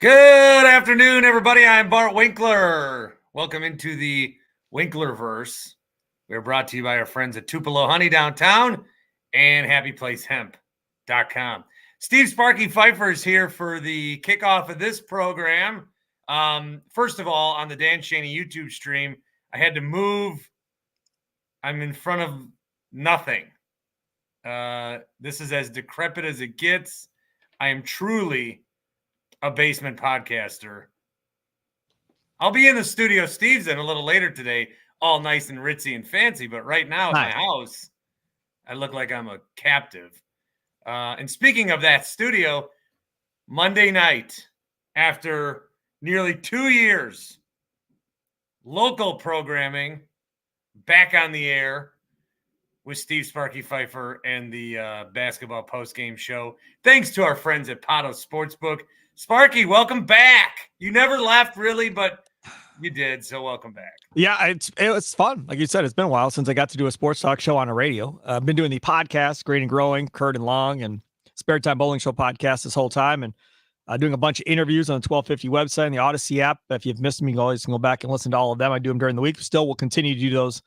Good afternoon, everybody. I'm Bart Winkler. Welcome into the Winklerverse. We're brought to you by our friends at Tupelo Honey downtown and HappyPlaceHemp.com. Steve Sparky Pfeiffer is here for the kickoff of this program. First of all, on the Dan Schani YouTube stream, I had to move. I'm in front of nothing. This is as decrepit as it gets. I am truly a basement podcaster. I'll be in the studio Steve's in a little later today, all nice and ritzy and fancy, but right now at my house, I look like I'm a captive. And speaking of that studio, Monday night, after nearly 2 years, local programming back on the air with Steve Sparky Pfeiffer and the basketball postgame show. Thanks to our friends at Pato Sportsbook. Sparky, welcome back. You never left, really, but you did, so welcome back. Yeah, it was fun. Like you said, it's been a while since I got to do a sports talk show on a radio. I've been doing the podcast, Great and Growing, Kurt and Long, and Spare Time Bowling Show podcast this whole time, and doing a bunch of interviews on the 1250 website and the Odyssey app. If you've missed them, you can always go back and listen to all of them. I do them during the week. Still, we'll continue to do those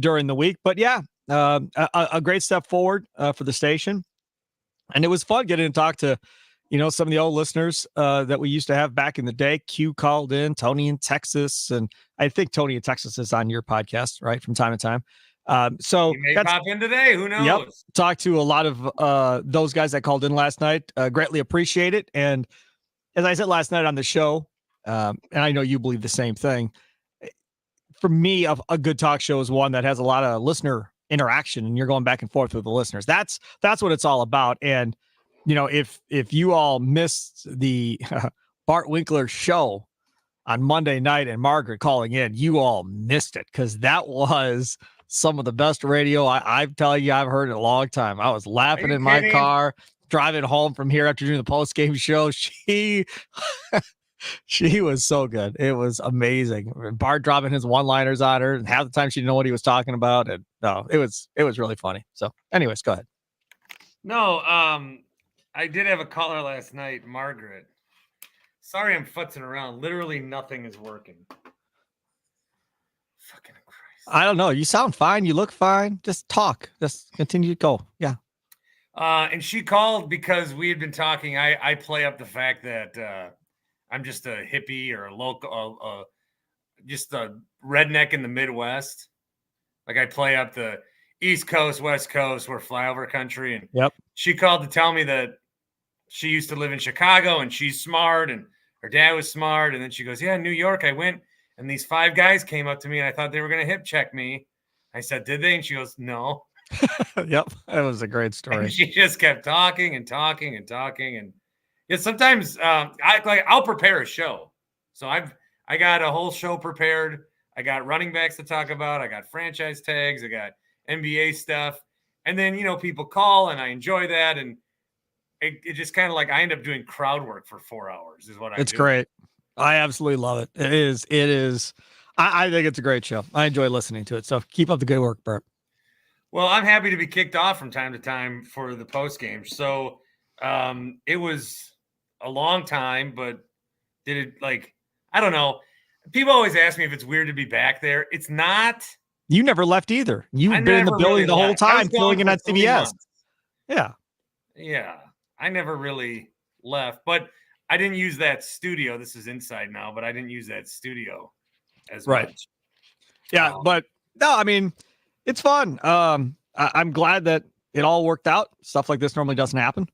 during the week. But yeah, a great step forward for the station. And it was fun getting to talk to some of the old listeners that we used to have back in the day. Q called in, Tony in Texas, and I think Tony in Texas is on your podcast, right, from time to time. So he may pop in today. Who knows? Yep. Talked to a lot of those guys that called in last night. Greatly appreciate it. And as I said last night on the show, and I know you believe the same thing, for me, a good talk show is one that has a lot of listener interaction, and you're going back and forth with the listeners. That's what it's all about. And if you all missed the Bart Winkler show on Monday night and Margaret calling in, you all missed it, because that was some of the best radio I tell you I've heard in a long time. I was laughing in my car driving home from here after doing the post game show. She was so good. It was amazing. Bart dropping his one-liners on her, and half the time she didn't know what he was talking about. And no, it was really funny. So anyways, go ahead. No, I did have a caller last night, Margaret. Sorry I'm futzing around. Literally nothing is working. Fucking Christ. I don't know. You sound fine. You look fine. Just talk. Just continue to go. Yeah. And she called because we had been talking. I play up the fact that I'm just a hippie or a local, just a redneck in the Midwest. Like I play up the East Coast, West Coast, we're flyover country. And yep. She called to tell me that she used to live in Chicago and she's smart and her dad was smart. And then she goes, yeah, in New York, I went and these 5 guys came up to me and I thought they were going to hip check me. I said, did they? And she goes, no. Yep. That was a great story. And she just kept talking and talking and talking. And yeah, sometimes I'll prepare a show. So I got a whole show prepared. I got running backs to talk about. I got franchise tags. I got NBA stuff. And then, people call and I enjoy that. And it just kind of like I end up doing crowd work for 4 hours is what I do. It's great. I absolutely love it. It is. I think it's a great show. I enjoy listening to it. So keep up the good work, Bert. Well, I'm happy to be kicked off from time to time for the post game. So it was a long time, but did it I don't know. People always ask me if it's weird to be back there. It's not. You never left either. You've been in the building the whole time, filling in at CBS. Yeah. Yeah. I never really left, but I didn't use that studio. This is inside now, but I didn't use that studio as much. Yeah. But no, I mean, it's fun. I'm glad that it all worked out. Stuff like this normally doesn't happen.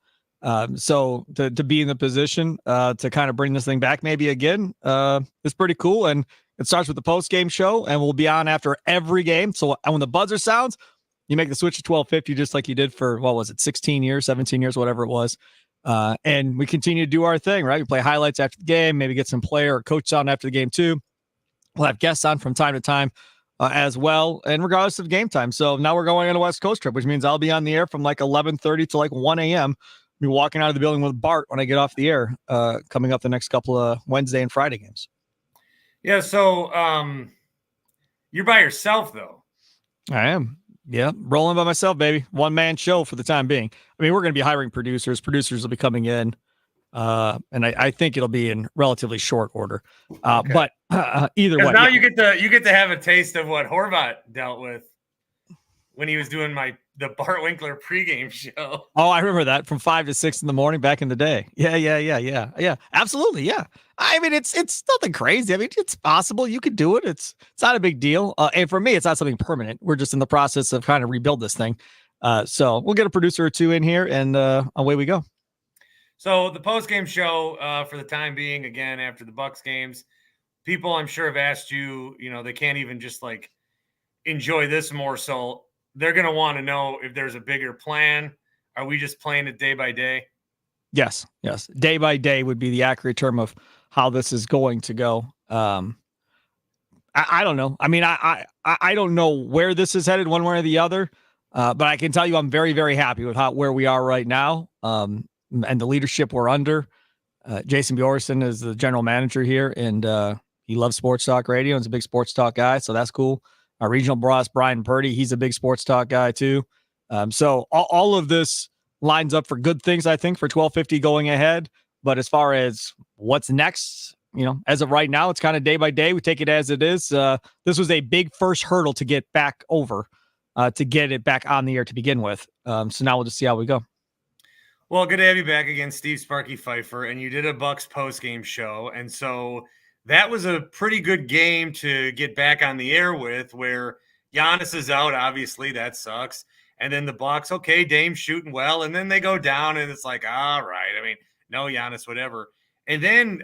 So to be in the position to kind of bring this thing back maybe again is pretty cool. And it starts with the post-game show, and we'll be on after every game. So when the buzzer sounds, you make the switch to 1250 just like you did for, 16 years, 17 years, whatever it was. And we continue to do our thing, right? We play highlights after the game, maybe get some player or coach on after the game too. We'll have guests on from time to time as well, and regardless of game time. So now we're going on a West Coast trip, which means I'll be on the air from 11:30 to 1 a.m. I'll be walking out of the building with Bart when I get off the air coming up the next couple of Wednesday and Friday games. Yeah, so you're by yourself, though. I am. Yeah, rolling by myself, baby. One-man show for the time being. I mean, we're going to be hiring producers. Producers will be coming in And I think it'll be in relatively short order. Okay. But either way, now you get to have a taste of what Horvat dealt with when he was doing the Bart Winkler pregame show. Oh, I remember that from 5 to 6 in the morning back in the day. Yeah. Absolutely. Yeah. I mean, it's nothing crazy. I mean, it's possible you could do it. It's not a big deal. And for me, it's not something permanent. We're just in the process of trying to rebuild this thing. So we'll get a producer or two in here and away we go. So the post-game show for the time being, again, after the Bucks games, people I'm sure have asked you, they can't even just like enjoy this more. So they're going to want to know if there's a bigger plan. Are we just playing it day by day? Yes. Day by day would be the accurate term of how this is going to go. I don't know. I mean, I don't know where this is headed one way or the other, but I can tell you I'm very, very happy with where we are right now and the leadership we're under. Jason Bjorson is the general manager here, and he loves sports talk radio and is a big sports talk guy, so that's cool. Our regional boss, Brian Purdy, he's a big sports talk guy too. So all of this lines up for good things, I think, for 1250 going ahead. But as far as what's next, as of right now, it's kind of day by day. We take it as it is. This was a big first hurdle to get back over, to get it back on the air to begin with. So now we'll just see how we go. Well, good to have you back again, Steve Sparky Pfeiffer. And you did a Bucks post-game show. And so that was a pretty good game to get back on the air with, where Giannis is out. Obviously, that sucks. And then the Bucks, okay, Dame's shooting well. And then they go down, and it's like, all right. I mean, no Giannis, whatever. And then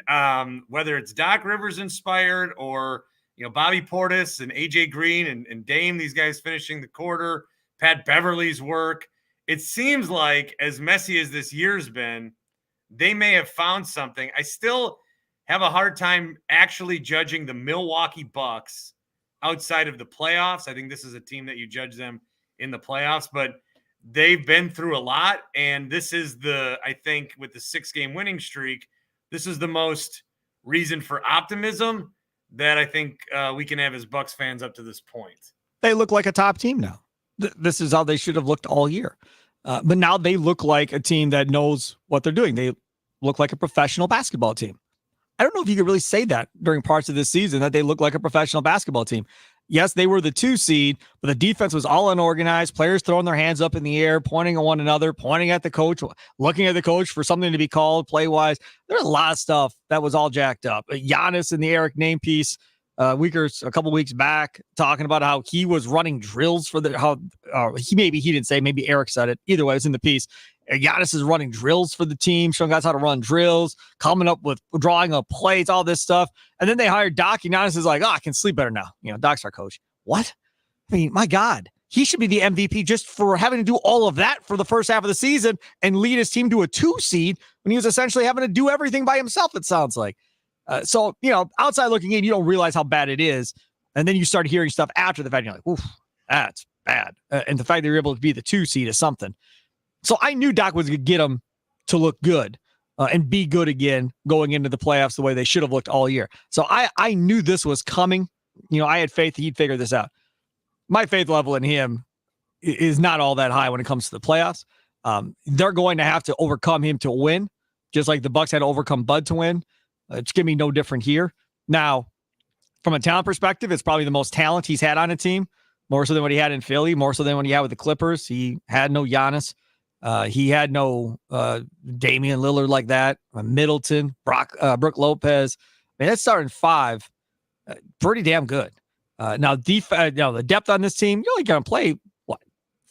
whether it's Doc Rivers inspired or, Bobby Portis and AJ Green and Dame, these guys finishing the quarter, Pat Beverly's work, it seems like as messy as this year's been, they may have found something. I still have a hard time actually judging the Milwaukee Bucks outside of the playoffs. I think this is a team that you judge them in the playoffs, but they've been through a lot. And this is I think with the 6-game winning streak, this is the most reason for optimism that I think we can have as Bucks fans up to this point. They look like a top team now. This is how they should have looked all year. But now they look like a team that knows what they're doing. They look like a professional basketball team. I don't know if you could really say that during parts of this season, that they look like a professional basketball team. Yes, they were the 2 seed, but the defense was all unorganized, players throwing their hands up in the air, pointing at one another, pointing at the coach, looking at the coach for something to be called play-wise. There's a lot of stuff that was all jacked up. Giannis in the Eric name piece, a couple weeks back, talking about how he was running drills for he didn't say, maybe Eric said it. Either way, it's in the piece. Giannis is running drills for the team, showing guys how to run drills, coming up with drawing up plays, all this stuff. And then they hired Doc, and Giannis is like, I can sleep better now. Doc's our coach. What? I mean, my God, he should be the MVP just for having to do all of that for the first half of the season and lead his team to a 2 seed when he was essentially having to do everything by himself, it sounds like. So, outside looking in, you don't realize how bad it is. And then you start hearing stuff after the fact. And you're like, oof, that's bad. And the fact that you're able to be the 2 seed is something. So I knew Doc was going to get them to look good and be good again going into the playoffs the way they should have looked all year. So I knew this was coming. I had faith he'd figure this out. My faith level in him is not all that high when it comes to the playoffs. They're going to have to overcome him to win, just like the Bucks had to overcome Bud to win. It's going to be no different here. Now, from a talent perspective, it's probably the most talent he's had on a team, more so than what he had in Philly, more so than what he had with the Clippers. He had no Giannis. He had no Damian Lillard like that. Middleton, Brook Lopez. I mean, that's starting 5. Pretty damn good. Now, the depth on this team, you're only going to play,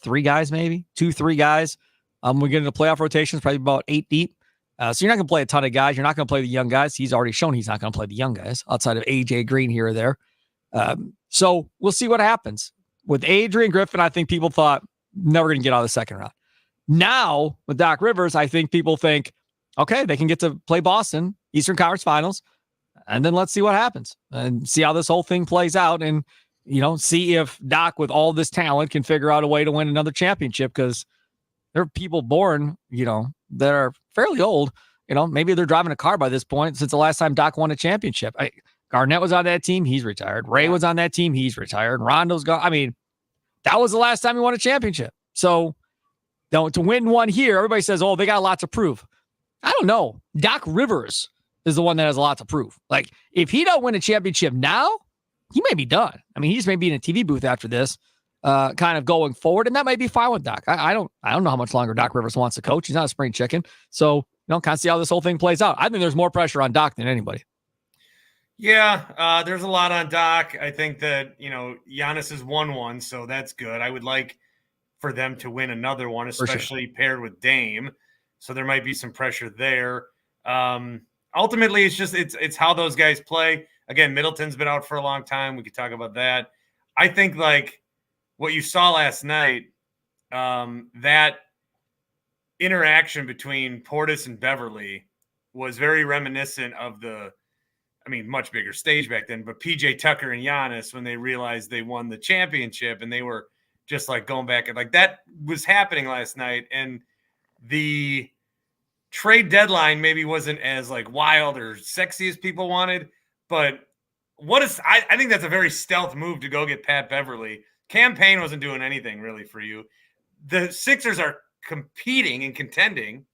3 guys maybe? 2-3 guys. We get into playoff rotations, probably about 8 deep. So you're not going to play a ton of guys. You're not going to play the young guys. He's already shown he's not going to play the young guys outside of AJ Green here or there. So we'll see what happens. With Adrian Griffin, I think people thought never going to get out of the second round. Now, with Doc Rivers, I think people think, okay, they can get to play Boston, Eastern Conference Finals, and then let's see what happens and see how this whole thing plays out and, see if Doc, with all this talent, can figure out a way to win another championship, because there are people born, that are fairly old. Maybe they're driving a car by this point since the last time Doc won a championship. Garnett was on that team. He's retired. Ray was on that team. He's retired. Rondo's gone. I mean, that was the last time he won a championship. So, to win one here, everybody says, oh, they got a lot to prove. I don't know. Doc Rivers is the one that has a lot to prove. Like, if he don't win a championship now, he may be done. I mean, he just may be in a TV booth after this, kind of going forward, and that might be fine with Doc. I don't know how much longer Doc Rivers wants to coach. He's not a spring chicken, so kind of see how this whole thing plays out. I think there's more pressure on Doc than anybody. Yeah, there's a lot on Doc. I think that Giannis has won one, so that's good. I would like for them to win another one, especially paired with Dame. So there might be some pressure there. Ultimately, it's how those guys play. Again, Middleton's been out for a long time. We could talk about that. I think like what you saw last night, that interaction between Portis and Beverly was very reminiscent of much bigger stage back then, but PJ Tucker and Giannis when they realized they won the championship and they were just like going back and like that was happening last night. And the trade deadline maybe wasn't as like wild or sexy as people wanted, but I think that's a very stealth move to go get Pat Beverly. Campaign wasn't doing anything really for you. The Sixers are competing and contending,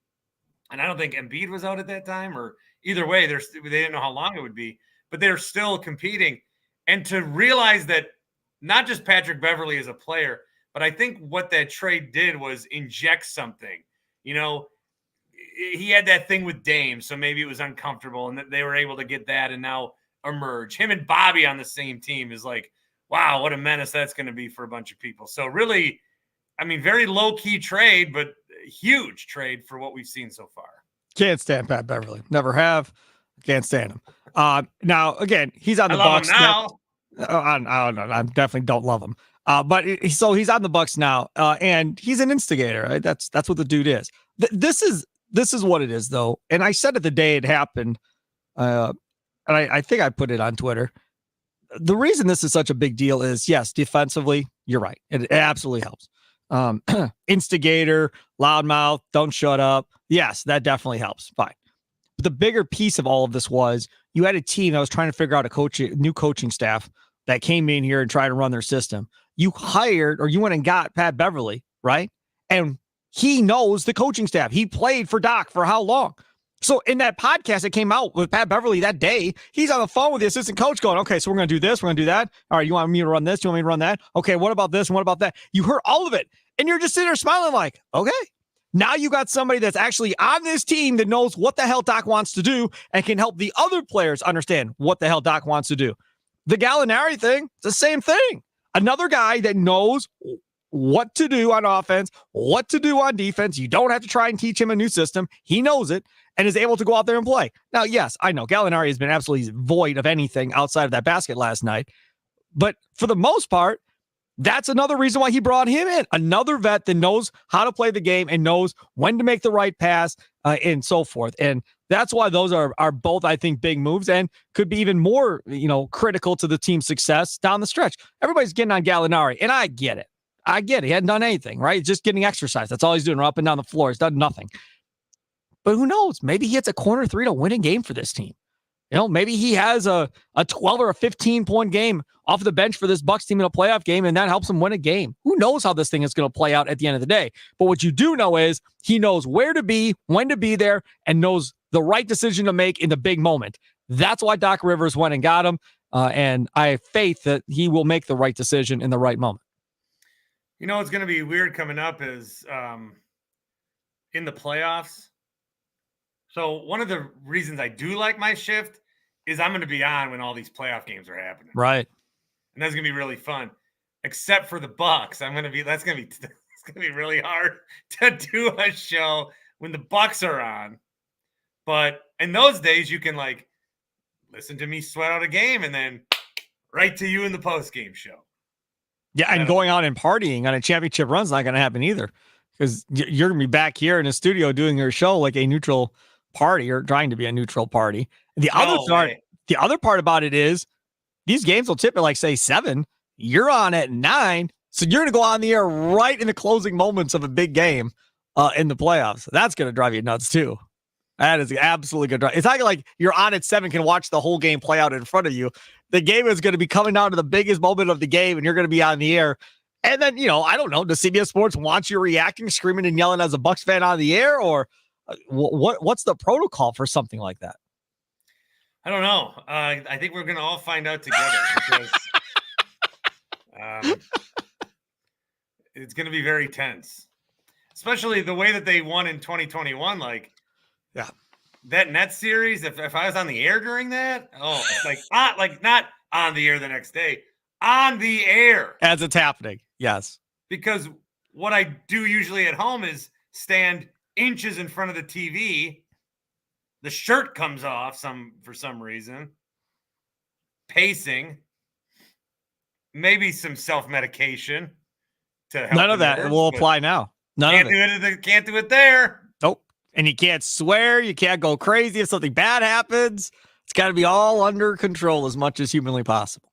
and I don't think Embiid was out at that time, or either way, they didn't know how long it would be, but they're still competing. And to realize that not just Patrick Beverly is a player, but I think what that trade did was inject something. He had that thing with Dame, so maybe it was uncomfortable, and that they were able to get that and now emerge. Him and Bobby on the same team is like, wow, what a menace that's going to be for a bunch of people. So really, very low-key trade, but huge trade for what we've seen so far. Can't stand Pat Beverly. Never have. Can't stand him. Now, again, he's on the Bucks now. I definitely don't love him. But he's on the Bucks now, and he's an instigator. Right? That's what the dude is. This is what it is, though. And I said it the day it happened, and I think I put it on Twitter. The reason this is such a big deal is, yes, defensively, you're right. It absolutely helps. Instigator, loudmouth, don't shut up. Yes, that definitely helps. Fine. But the bigger piece of all of this was you had a team that was trying to figure out a new coaching staff that came in here and tried to run their system. You went and got Pat Beverly, right? And he knows the coaching staff. He played for Doc for how long? So in that podcast that came out with Pat Beverly that day, he's on the phone with the assistant coach going, okay, so we're going to do this. We're going to do that. All right, you want me to run this? You want me to run that? Okay, what about this? And what about that? You heard all of it. And you're just sitting there smiling like, okay, now you got somebody that's actually on this team that knows what the hell Doc wants to do and can help the other players understand what the hell Doc wants to do. The Gallinari thing, it's the same thing. Another guy that knows what to do on offense, what to do on defense. You don't have to try and teach him a new system. He knows it and is able to go out there and play. Now, yes, I know Gallinari has been absolutely void of anything outside of that basket last night. But for the most part, that's another reason why he brought him in. Another vet that knows how to play the game and knows when to make the right pass and so forth. And that's why those are both, I think, big moves and could be even more, critical to the team's success down the stretch. Everybody's getting on Gallinari, and I get it. He hadn't done anything, right? He's just getting exercise. That's all he's doing, up and down the floor. He's done nothing. But who knows? Maybe he hits a corner three to win a game for this team. Maybe he has a 12 or a 15-point game off the bench for this Bucks team in a playoff game, and that helps him win a game. Who knows how this thing is going to play out at the end of the day? But what you do know is he knows where to be, when to be there, and knows the right decision to make in the big moment. That's why Doc Rivers went and got him, and I have faith that he will make the right decision in the right moment. What's going to be weird coming up is in the playoffs. So one of the reasons I do like my shift is I'm going to be on when all these playoff games are happening. Right. And that's going to be really fun, except for the Bucks. It's going to be really hard to do a show when the Bucks are on. But in those days, you can listen to me sweat out a game and then right to you in the post-game show. Yeah, and going out and partying on a championship run is not going to happen either, because you're going to be back here in the studio doing your show like a neutral party or trying to be a neutral party. The other part about it is these games will tip at say 7. You're on at 9, so you're going to go on the air right in the closing moments of a big game in the playoffs. That's going to drive you nuts too. That is absolutely going to drive. It's not like you're on at 7, can watch the whole game play out in front of you. The game is going to be coming down to the biggest moment of the game, and you're going to be on the air. And then, I don't know, does CBS Sports want you reacting, screaming and yelling as a Bucks fan on the air? Or What's the protocol for something like that? I don't know. I think we're going to all find out together because it's going to be very tense, especially the way that they won in 2021. Like, yeah, that Nets series. If I was on the air during that, like not on the air the next day, on the air as it's happening. Yes, because what I do usually at home is stand inches in front of the TV. The shirt comes off for some reason. Pacing. Maybe some self-medication to help. None of that will apply now. None of it. Can't do it there. Nope. And you can't swear. You can't go crazy if something bad happens. It's got to be all under control as much as humanly possible.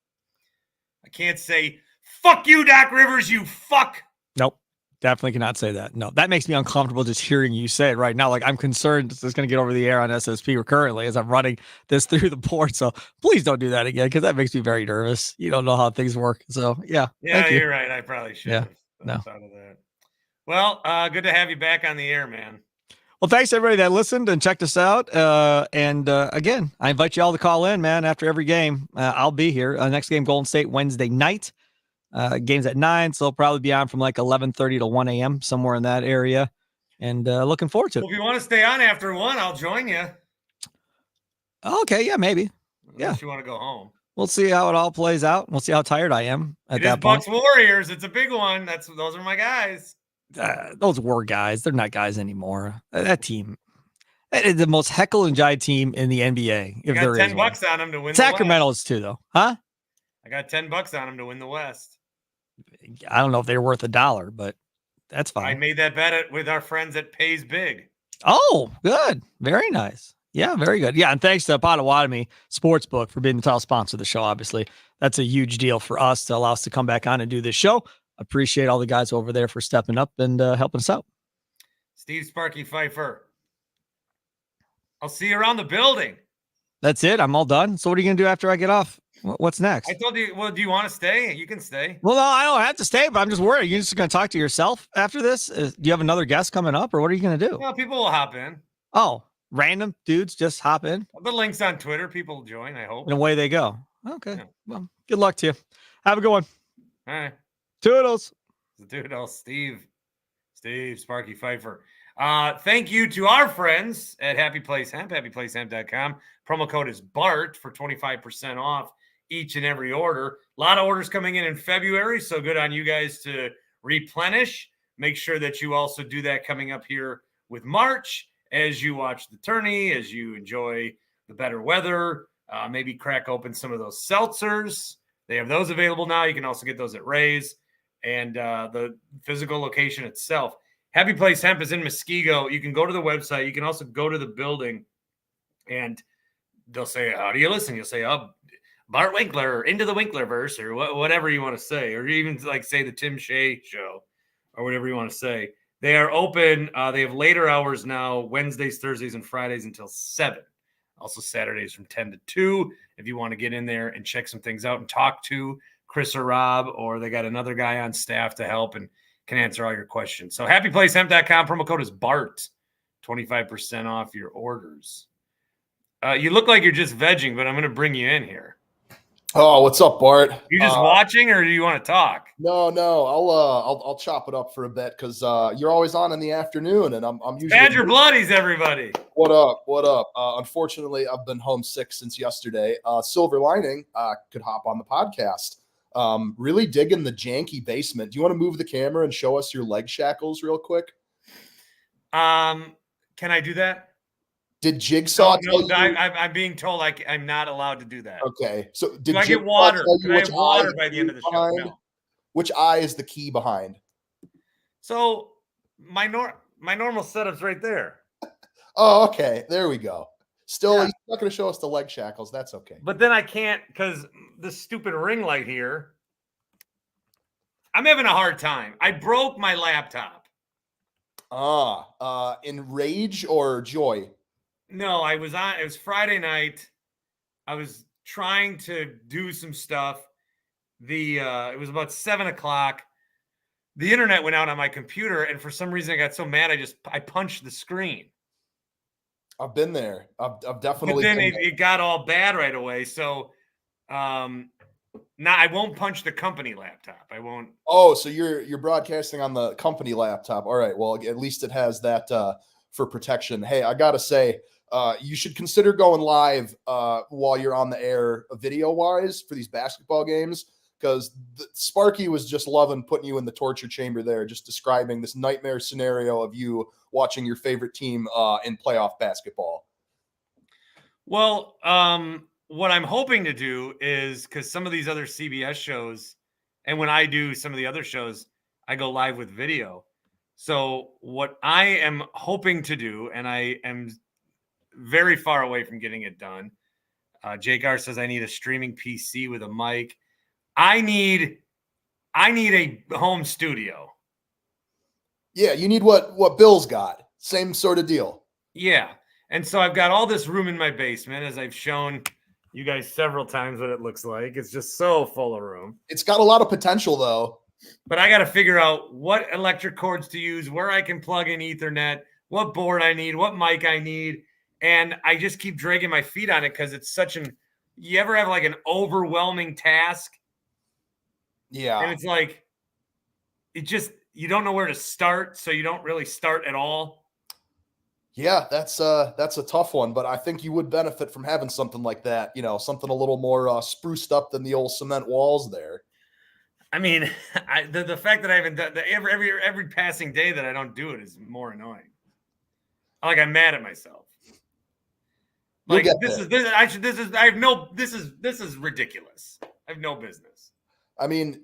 I can't say, fuck you, Doc Rivers, you fuck. Nope. Definitely cannot say that. No, that makes me uncomfortable just hearing you say it right now. Like, I'm concerned this is going to get over the air on SSP currently as I'm running this through the board. So please don't do that again because that makes me very nervous. You don't know how things work. So, yeah. Yeah, you're right. I probably should have thought of that. Well, good to have you back on the air, man. Well, thanks everybody that listened and checked us out. Again, I invite you all to call in, man, after every game. I'll be here. Next game, Golden State, Wednesday night. Game's at 9, so I'll probably be on from like 11:30 to 1 a.m., somewhere in that area. And looking forward to it. Well, if you want to stay on after 1, I'll join you. Okay, yeah, maybe. Unless you want to go home. We'll see how it all plays out. We'll see how tired I am at that point. Bucks Warriors. It's a big one. Those are my guys. Those were guys. They're not guys anymore. That team. That is the most heckle and jive team in the NBA. If there is $10 on them to win. Sacramento is too, though. Huh? I got $10 on them to win the West. I don't know if they're worth $1, but that's fine. I made that bet with our friends at Pays Big. Oh, good. Very nice. Yeah, very good. Yeah, and thanks to Potawatomi Sportsbook for being the title sponsor of the show, obviously. That's a huge deal for us to allow us to come back on and do this show. Appreciate all the guys over there for stepping up and helping us out. Steve Sparky Pfeiffer. I'll see you around the building. That's it. I'm all done. So what are you going to do after I get off? What's next? I told you, well, do you want to stay? You can stay. Well, no, I don't have to stay, but I'm just worried. Are you just going to talk to yourself after this? Do you have another guest coming up, or what are you going to do? Well, people will hop in. Oh, random dudes just hop in? The link's on Twitter. People will join, I hope. And away they go. Okay. Yeah. Well, good luck to you. Have a good one. All right. Toodles. Toodles, Steve Sparky Pfeiffer. Thank you to our friends at Happy Place Hemp, happyplacehemp.com. Promo code is BART for 25% off each and every order. A lot of orders coming in February, so good on you guys to replenish. Make sure that you also do that coming up here with March as you watch the tourney, as you enjoy the better weather. Maybe crack open some of those seltzers. They have those available now. You can also get those at Ray's. And the physical location itself. Happy Place Hemp is in Muskego. You can go to the website. You can also go to the building, and they'll say, how do you listen? You'll say, Bart Winkler, into the Winklerverse, or whatever you want to say, or even like say the Tim Shea show, or whatever you want to say. They are open. They have later hours now, Wednesdays, Thursdays, and Fridays until 7. Also Saturdays from 10 to 2. If you want to get in there and check some things out and talk to Chris or Rob, or they got another guy on staff to help and can answer all your questions. So happyplacehemp.com, promo code is BART, 25% off your orders. You look like you're just vegging, but I'm going to bring you in here. Oh, what's up, Bart? You just watching, or do you want to talk? No. I'll chop it up for a bit because you're always on in the afternoon, and I'm usually Badger Bloodies, everybody. What up? Unfortunately, I've been homesick since yesterday. Silver lining, could hop on the podcast. Really digging the janky basement. Do you want to move the camera and show us your leg shackles real quick? Can I do that? Did Jigsaw tell you? I'm being told I'm not allowed to do that. Okay. So did I get water? Can I have water by the end of the show? No. Which eye is the key behind? So my normal setup's right there. Oh, okay. There we go. Still, he's not going to show us the leg shackles. That's okay. But then I can't because the stupid ring light here. I'm having a hard time. I broke my laptop. In rage or joy? No, it was Friday night. I was trying to do some stuff. It was about 7:00. The internet went out on my computer, and for some reason I got so mad I punched the screen. I've been there. I've But definitely then been there. it got all bad right away. So now I won't punch the company laptop. I won't. Oh, so you're broadcasting on the company laptop. All right. Well, at least it has that for protection. Hey, I gotta say, you should consider going live while you're on the air, video wise, for these basketball games, because Sparky was just loving putting you in the torture chamber there, just describing this nightmare scenario of you watching your favorite team in playoff basketball. Well, what I'm hoping to do is, because some of these other CBS shows, and when I do some of the other shows, I go live with video. So what I am hoping to do, and I am very far away from getting it done. Jake R says I need a streaming PC with a mic. I need a home studio. Yeah, you need what Bill's got. Same sort of deal. Yeah. And so I've got all this room in my basement, as I've shown you guys several times what it looks like. It's just so full of room. It's got a lot of potential, though. But I got to figure out what electric cords to use, where I can plug in Ethernet, what board I need, what mic I need. And I just keep dragging my feet on it because it's such you ever have like an overwhelming task? Yeah. And it's like, you don't know where to start. So you don't really start at all. Yeah, that's a tough one, but I think you would benefit from having something like that, something a little more spruced up than the old cement walls there. I mean, the fact that I haven't done every passing day that I don't do it is more annoying. Like, I'm mad at myself. Like, this is ridiculous. I have no business. I mean,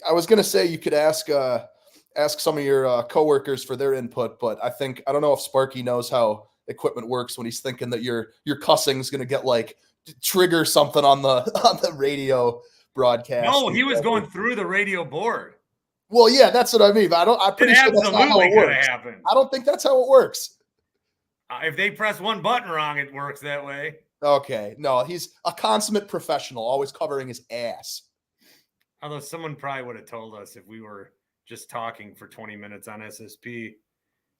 I was gonna say you could ask some of your coworkers for their input, but I don't know if Sparky knows how equipment works when he's thinking that your cussing is gonna get like trigger something on the radio broadcast. No, he was going through the radio board. Well, yeah, that's what I mean. I'm pretty sure that's not how it works. Happened. I don't think that's how it works. If they press one button wrong, it works that way. Okay. No, he's a consummate professional, always covering his ass. Although someone probably would have told us if we were just talking for 20 minutes on SSP.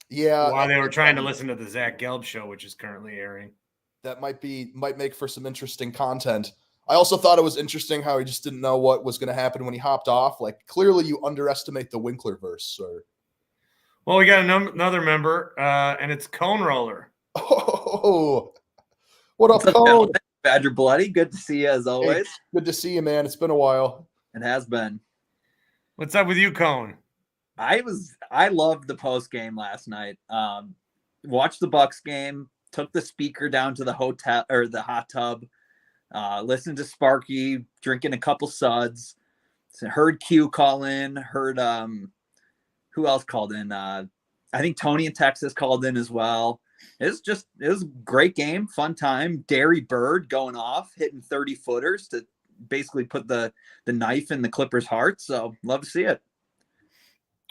Yeah. While they were trying to listen to the Zach Gelb show, which is currently airing. That might make for some interesting content. I also thought it was interesting how he just didn't know what was going to happen when he hopped off. Like, clearly you underestimate the Winklerverse, sir. Well, we got another member, and it's Cone Roller. Oh, what up, Cone? Badger Bloody, good to see you as always. Hey, good to see you, man. It's been a while. It has been. What's up with you, Cone? I loved the post game last night. Watched the Bucks game, took the speaker down to the hotel or the hot tub, listened to Sparky drinking a couple suds, heard Q call in, heard who else called in? I think Tony in Texas called in as well. It was a great game, fun time. Derry Bird going off, hitting 30-footers to basically put the knife in the Clippers' heart. So love to see it.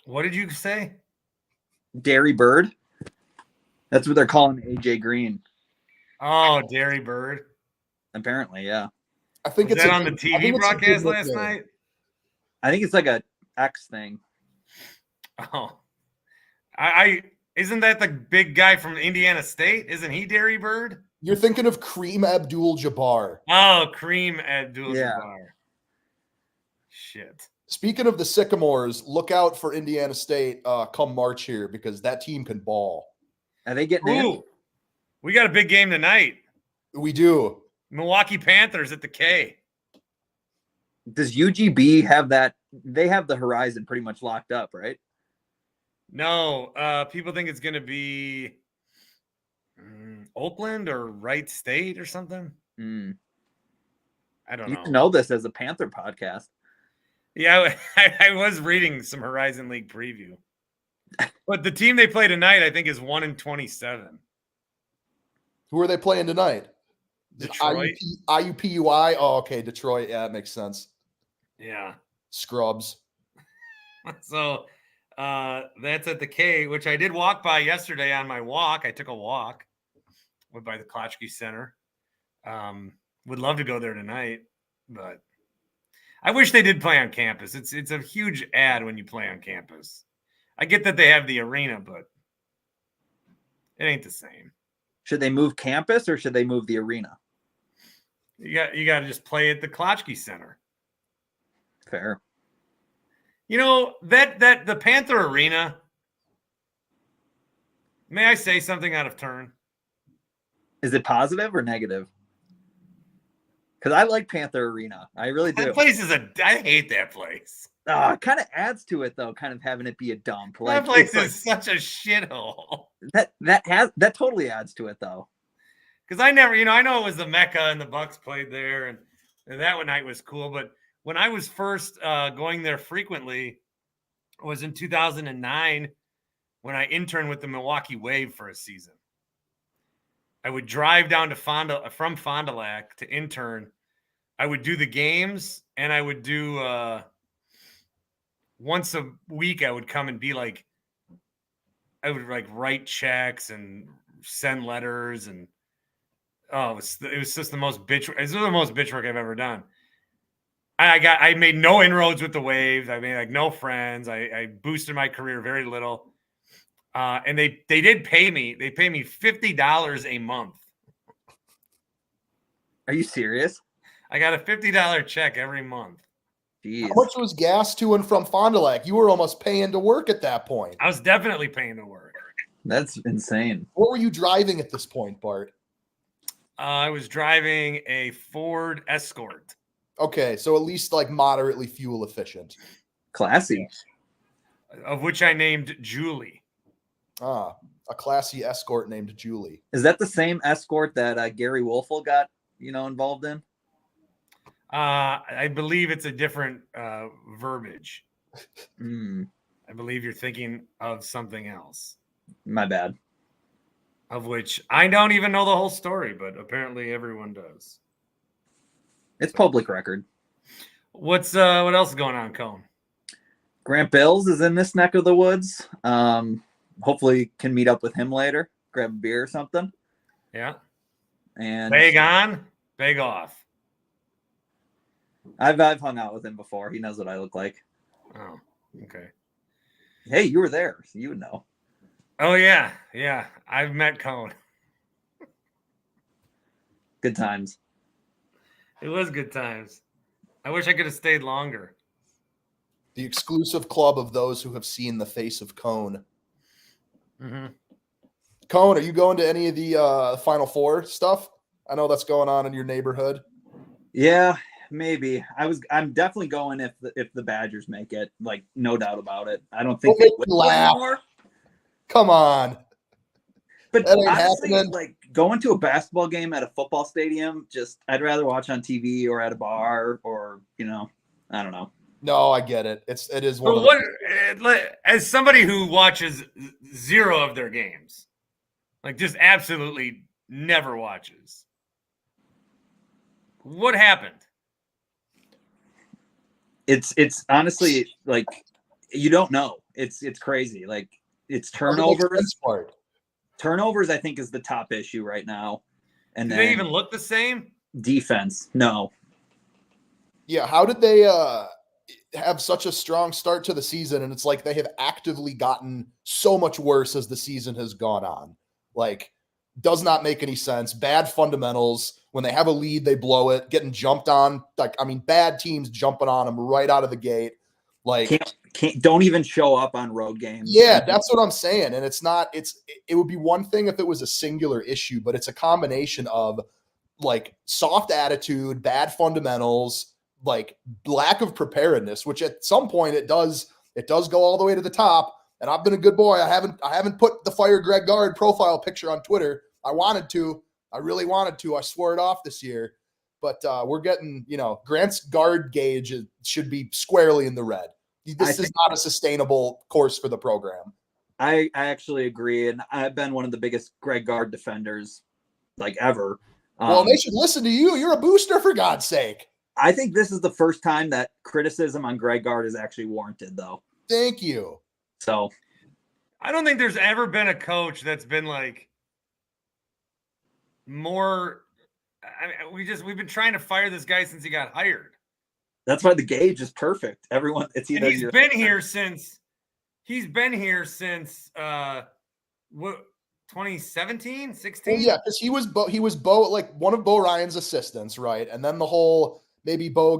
What did you say? Derry Bird. That's what they're calling AJ Green. Oh, Derry Bird. Apparently, yeah. I think Was that on the TV broadcast last night? I think it's like a X thing. Oh, I isn't that the big guy from Indiana State? Isn't he Derry Bird? You're thinking of Kareem Abdul-Jabbar. Oh, Kareem Abdul-Jabbar. Yeah. Shit. Speaking of the Sycamores, look out for Indiana State come March here because that team can ball. Are they getting in? We got a big game tonight. We do. Milwaukee Panthers at the K. Does UGB have that? They have the horizon pretty much locked up, right? No. People think it's going to be Oakland or Wright State or something. I don't know. You know this as a Panther podcast. Yeah, I was reading some Horizon League preview. But the team they play tonight, I think, is 1-27. Who are they playing tonight? Detroit. IUPUI? Oh, okay. Detroit. Yeah, that makes sense. Yeah. Scrubs. So that's at the K, which I did walk by yesterday on my walk. I took a walk. Went by the Klotchke Center. Would love to go there tonight, but I wish they did play on campus. It's a huge ad when you play on campus. I get that they have the arena, but it ain't the same. Should they move campus or should they move the arena? You got to just play at the Klotchke Center. Fair. You know, that the Panther Arena, may I say something out of turn? Is it positive or negative? Because I like Panther Arena. I really do. That place is I hate that place. It kind of adds to it though, kind of having it be a dump. Like, That place is such a shithole. That totally adds to it though. Because I never, I know it was the Mecca and the Bucks played there, and that one night was cool. But when I was first going there frequently, was in 2009 when I interned with the Milwaukee Wave for a season. I would drive down to from Fond du Lac to intern. I would do the games, and I would do once a week. I would come and be like, I would like write checks and send letters, and it was just the most bitch. It's the most bitch work I've ever done. I made no inroads with the Waves. I made like no friends. I boosted my career very little. And they did pay me. They pay me $50 a month. Are you serious? I got a $50 check every month. Jeez. How much was gas to and from Fond du Lac? You were almost paying to work at that point. I was definitely paying to work. That's insane. What were you driving at this point, Bart? I was driving a Ford Escort. Okay, so at least like moderately fuel efficient. Classy. Of which I named Julie. A classy Escort named Julie. Is that the same Escort that Gary Wolfel got, involved in? I believe it's a different verbiage. I believe you're thinking of something else. My bad. Of which I don't even know the whole story, but apparently everyone does. It's public record. What else is going on, Cone? Grant Bills is in this neck of the woods. Hopefully can meet up with him later, grab a beer or something. Yeah. And bag on, bag off. I've hung out with him before. He knows what I look like. Oh, okay. Hey, you were there, so you would know. Oh yeah. I've met Cone. Good times. It was good times. I wish I could have stayed longer. The exclusive club of those who have seen the face of Cone. Mm-hmm. Cone, are you going to any of the Final Four stuff? I know that's going on in your neighborhood. Yeah, maybe. I'm definitely going if the Badgers make it. Like, no doubt about it. I don't think Don't they make me will laugh. anymore. Come on. But That ain't honestly, happening. like going to a basketball game at a football stadium, I'd rather watch on TV or at a bar or I don't know. No, I get it. It is one But of as somebody who watches zero of their games, like just absolutely never watches, what happened? It's honestly like you don't know. It's crazy. Like it's turnovers. Turnovers, I think, is the top issue right now. And Do then they even look the same? defense, no. Yeah, how did they have such a strong start to the season? And it's like they have actively gotten so much worse as the season has gone on. Like, does not make any sense. Bad fundamentals. When they have a lead, they blow it. Getting jumped on. Bad teams jumping on them right out of the gate. Like, don't even show up on road games. Yeah, that's what I'm saying. And it would be one thing if it was a singular issue, but it's a combination of like soft attitude, bad fundamentals, like lack of preparedness, which at some point it does go all the way to the top. And I've been a good boy. I haven't put the Fire Greg Gard profile picture on Twitter. I really wanted to. I swore it off this year. But we're getting, Grant's guard gauge should be squarely in the red. This is not a sustainable course for the program. I actually agree. And I've been one of the biggest Greg Gard defenders like ever. Well, they should listen to you. You're a booster, for God's sake. I think this is the first time that criticism on Greg Gard is actually warranted, though. Thank you. So I don't think there's ever been a coach that's been like more. I mean, we've been trying to fire this guy since he got hired. that's why the gauge is perfect. Everyone, it's either he's been here since 2017, 16? Well, yeah, because he was Bo, like one of Bo Ryan's assistants, right? And then the whole maybe Bo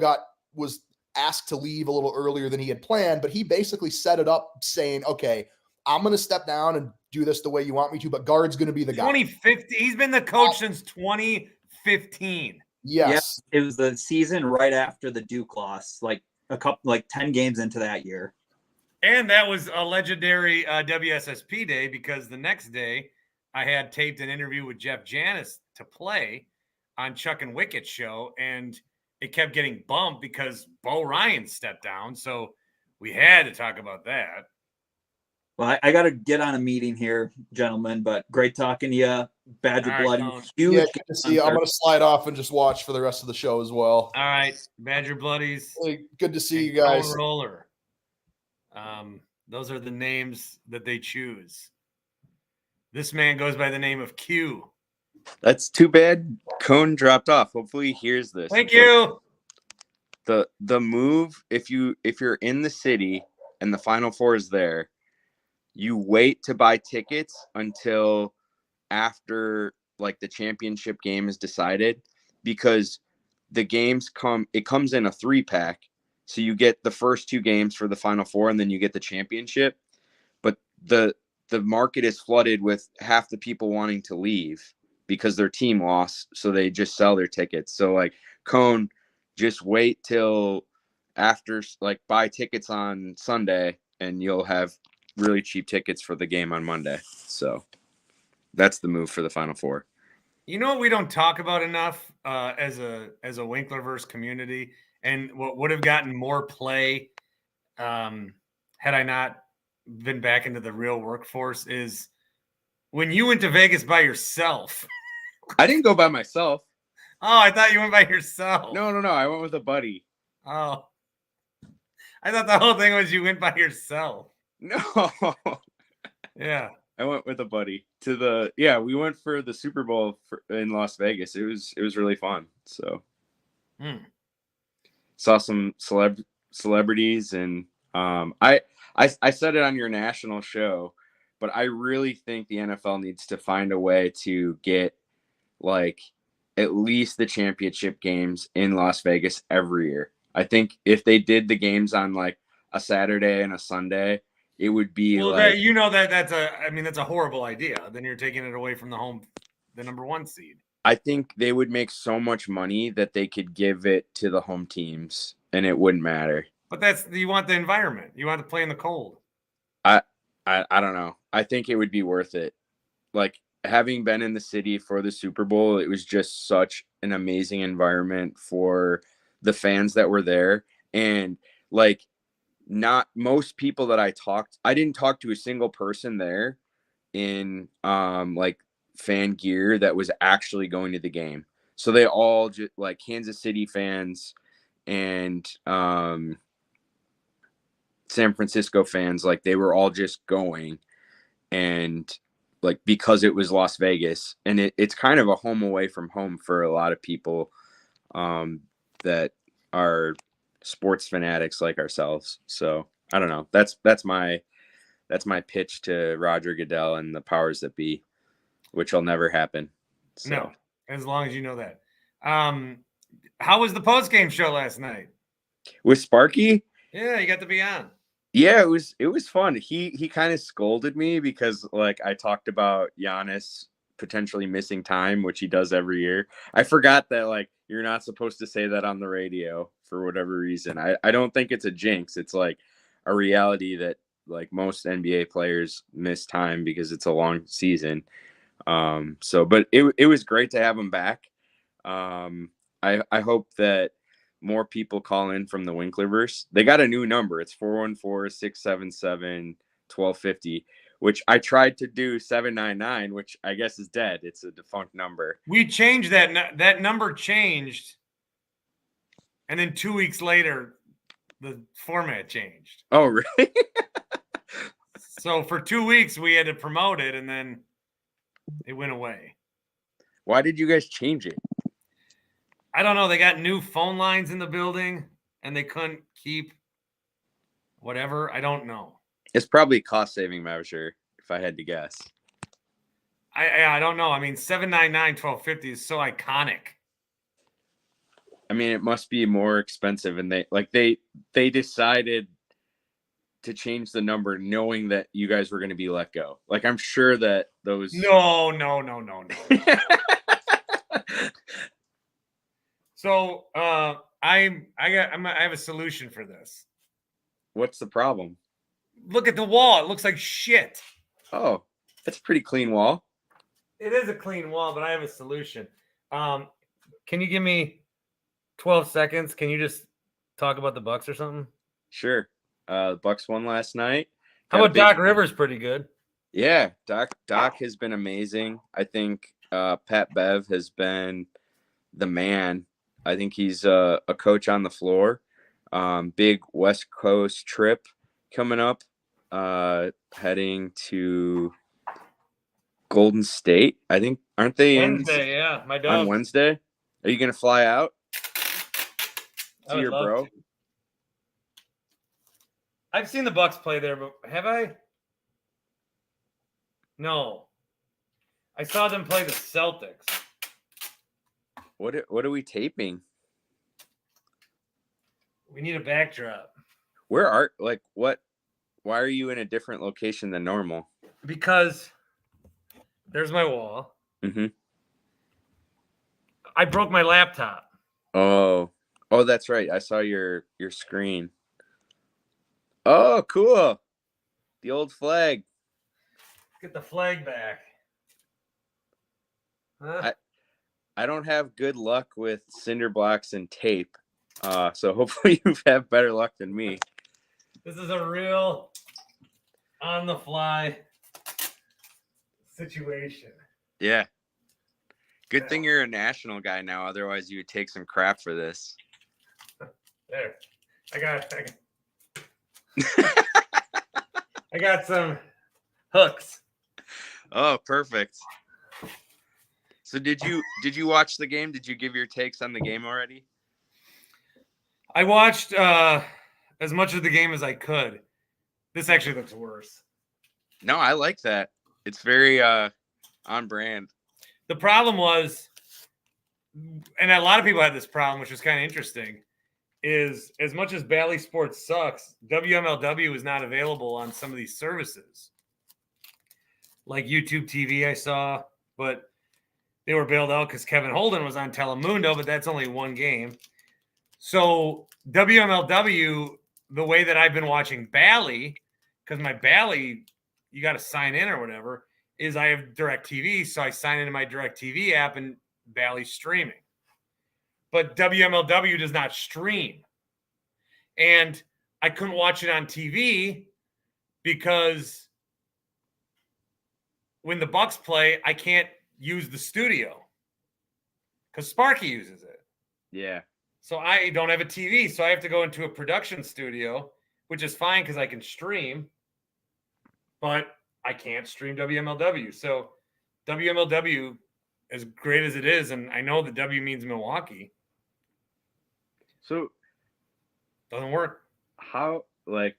was asked to leave a little earlier than he had planned, but he basically set it up saying, okay, I'm going to step down and do this the way you want me to, but Gard's going to be the guy. 2015. He's been the coach since 2015. Yes. It was the season right after the Duke loss, like 10 games into that year. And that was a legendary WSSP day, because the next day I had taped an interview with Jeff Janis to play on Chuck and Wickett's show, and it kept getting bumped because Bo Ryan stepped down. So we had to talk about that. Well, I got to get on a meeting here, gentlemen, but great talking to you. Badger All right, Bloody. Colin. Huge. Yeah, good to see you. I'm going to slide off and just watch for the rest of the show as well. All right, Badger Bloodies. Hey, good to see you and guys. Cone Roller. Those are the names that they choose. This man goes by the name of Q. That's too bad Cone dropped off. Hopefully he hears this. Thank you. The move, if you're in the city and the Final Four is there, you wait to buy tickets until after like the championship game is decided, because the games comes in a 3-pack. So you get the first 2 games for the Final Four, and then you get the championship. But the market is flooded with half the people wanting to leave because their team lost, so they just sell their tickets. So like Cone, just wait till after, like buy tickets on Sunday, and you'll have really cheap tickets for the game on Monday. So that's the move for the Final Four. You know what we don't talk about enough as a Winklerverse community, and what would have gotten more play had I not been back into the real workforce, is when you went to Vegas by yourself. I didn't go by myself. Oh, I thought you went by yourself. No. I went with a buddy. Oh, I thought the whole thing was you went by yourself. No. Yeah. I went with a buddy we went for the Super Bowl in Las Vegas. It was really fun. So saw some celebrities, and I said it on your national show, but I really think the NFL needs to find a way to get like at least the championship games in Las Vegas every year. I think if they did the games on like a Saturday and a Sunday, it would be like, that's a horrible idea. Then you're taking it away from the number 1 seed. I think they would make so much money that they could give it to the home teams and it wouldn't matter. But you want the environment. You want to play in the cold. I don't know. I think it would be worth it. Like, having been in the city for the Super Bowl, it was just such an amazing environment for the fans that were there. And like, not most people that I didn't talk to a single person there in like fan gear that was actually going to the game. So they all just like Kansas City fans and San Francisco fans, like they were all just going, and like because it was Las Vegas, and it's kind of a home away from home for a lot of people that are sports fanatics like ourselves. So I don't know. That's my pitch to Roger Goodell and the powers that be, which will never happen. So. No, as long as you know that. How was the post-game show last night? With Sparky? Yeah, you got to be on. Yeah, it was fun. He kind of scolded me because like I talked about Giannis potentially missing time, which he does every year. I forgot that like you're not supposed to say that on the radio for whatever reason. I don't think it's a jinx. It's like a reality that like most NBA players miss time because it's a long season. But it was great to have him back. I hope that more people call in from the Winklerverse. They got a new number. It's 414-677-1250, which I tried to do 799, which I guess is dead. It's a defunct number. We changed that number changed. And then 2 weeks later, the format changed. Oh, really? So for 2 weeks, we had to promote it, and then it went away. Why did you guys change it? I don't know. They got new phone lines in the building, and they couldn't keep whatever. I don't know. It's probably a cost-saving measure, if I had to guess. I don't know. I mean, 799-1250 is so iconic. I mean, it must be more expensive, and they decided to change the number knowing that you guys were going to be let go. Like, I'm sure that those. No. So I have a solution for this. What's the problem? Look at the wall. It looks like shit. Oh, that's a pretty clean wall. It is a clean wall, but I have a solution. Can you give me 12 seconds? Can you just talk about the Bucks or something? Sure. The Bucks won last night. How about Doc Rivers? Pretty good. Yeah, Doc has been amazing. I think Pat Bev has been the man. I think he's a coach on the floor. Big West Coast trip coming up, heading to Golden State. I think, aren't they Wednesday? Yeah, my dog. on Wednesday? Are you gonna fly out? I would love to. I've seen the Bucks play there, but have I? No. I saw them play the Celtics. What are we taping? We need a backdrop. Why are you in a different location than normal? Because there's my wall. Mm-hmm. I broke my laptop. Oh, that's right. I saw your screen. Oh, cool. The old flag. Get the flag back. Huh? I don't have good luck with cinder blocks and tape. So hopefully you have better luck than me. This is a real on-the-fly situation. Yeah. Good thing you're a national guy now. Otherwise, you would take some crap for this. There. I got some hooks. Oh, perfect. So did you watch the game? Did you give your takes on the game already? I watched as much of the game as I could. This actually looks worse. No, I like that. It's very on brand. The problem was, and a lot of people had this problem, which was kind of interesting, is as much as Bally Sports sucks, WMLW is not available on some of these services. Like YouTube TV I saw, but they were bailed out because Kevin Holden was on Telemundo, but that's only one game. So WMLW, the way that I've been watching Bally, because my Bally, you got to sign in or whatever, is I have DirecTV, so I sign into my DirecTV app and Bally's streaming. But WMLW does not stream. And I couldn't watch it on TV because when the Bucks play, I can't use the studio because Sparky uses it. Yeah. So I don't have a TV, so I have to go into a production studio, which is fine because I can stream, but I can't stream WMLW. So WMLW, as great as it is, and I know the W means Milwaukee, so doesn't work. How, like,